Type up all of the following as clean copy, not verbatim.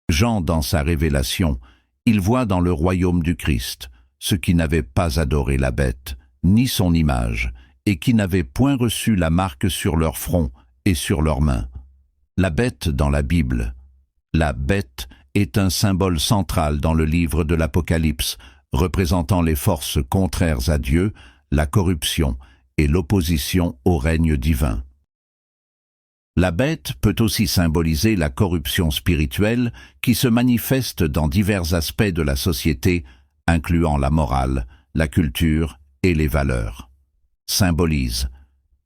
Jean, dans sa révélation, il voit dans le royaume du Christ ceux qui n'avaient pas adoré la bête, ni son image, et qui n'avaient point reçu la marque sur leur front et sur leurs mains. La bête dans la Bible. La bête est un symbole central dans le livre de l'Apocalypse, représentant les forces contraires à Dieu, la corruption et l'opposition au règne divin. La bête peut aussi symboliser la corruption spirituelle qui se manifeste dans divers aspects de la société, incluant la morale, la culture et les valeurs. Symbolise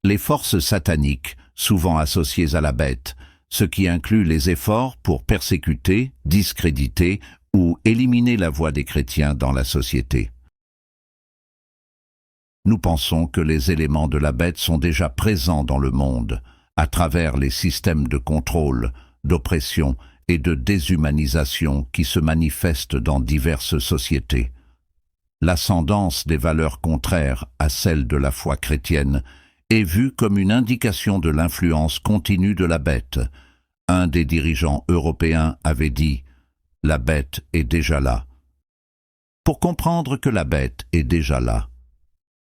les forces sataniques, souvent associées à la bête, ce qui inclut les efforts pour persécuter, discréditer ou éliminer la voix des chrétiens dans la société. Nous pensons que les éléments de la bête sont déjà présents dans le monde, à travers les systèmes de contrôle, d'oppression et de déshumanisation qui se manifestent dans diverses sociétés. L'ascendance des valeurs contraires à celles de la foi chrétienne est vue comme une indication de l'influence continue de la bête. Un des dirigeants européens avait dit « La bête est déjà là ». Pour comprendre que la bête est déjà là,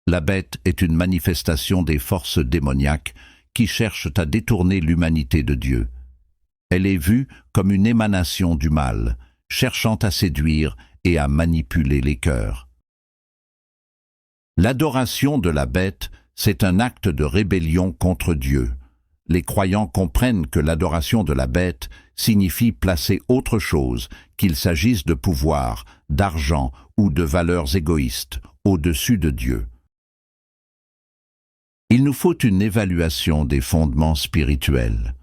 la bête est une manifestation des forces démoniaques qui cherchent à détourner l'humanité de Dieu. Elle est vue comme une émanation du mal, cherchant à séduire et à manipuler les cœurs. L'adoration de la bête, c'est un acte de rébellion contre Dieu. Les croyants comprennent que l'adoration de la bête signifie placer autre chose, qu'il s'agisse de pouvoir, d'argent ou de valeurs égoïstes, au-dessus de Dieu. Il nous faut une évaluation des fondements spirituels.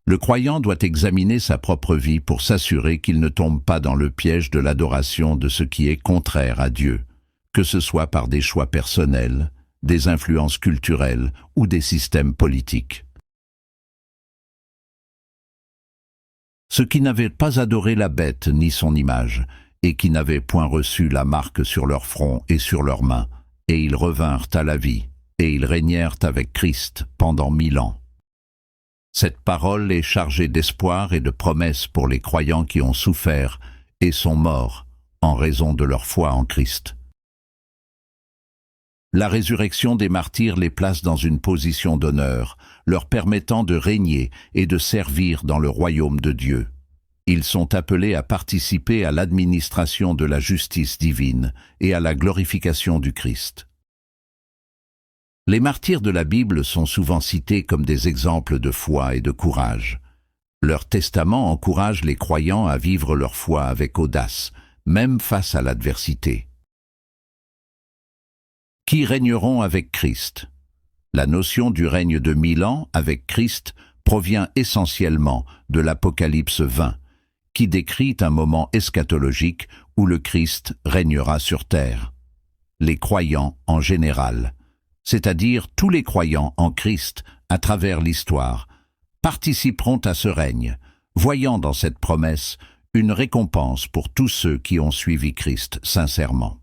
Le croyant doit examiner sa propre vie pour s'assurer qu'il ne tombe pas dans le piège de l'adoration de ce qui est contraire à Dieu, que ce soit par des choix personnels, des influences culturelles ou des systèmes politiques. Ceux qui n'avaient pas adoré la bête ni son image, et qui n'avaient point reçu la marque sur leur front et sur leurs mains, et ils revinrent à la vie, et ils régnèrent avec Christ pendant 1000 ans. Cette parole est chargée d'espoir et de promesses pour les croyants qui ont souffert et sont morts en raison de leur foi en Christ. La résurrection des martyrs les place dans une position d'honneur, leur permettant de régner et de servir dans le royaume de Dieu. Ils sont appelés à participer à l'administration de la justice divine et à la glorification du Christ. Les martyrs de la Bible sont souvent cités comme des exemples de foi et de courage. Leur testament encourage les croyants à vivre leur foi avec audace, même face à l'adversité. Qui régneront avec Christ? La notion du règne de 1000 ans avec Christ provient essentiellement de l'Apocalypse 20, qui décrit un moment eschatologique où le Christ régnera sur terre. Les croyants en général, c'est-à-dire tous les croyants en Christ à travers l'histoire, participeront à ce règne, voyant dans cette promesse une récompense pour tous ceux qui ont suivi Christ sincèrement.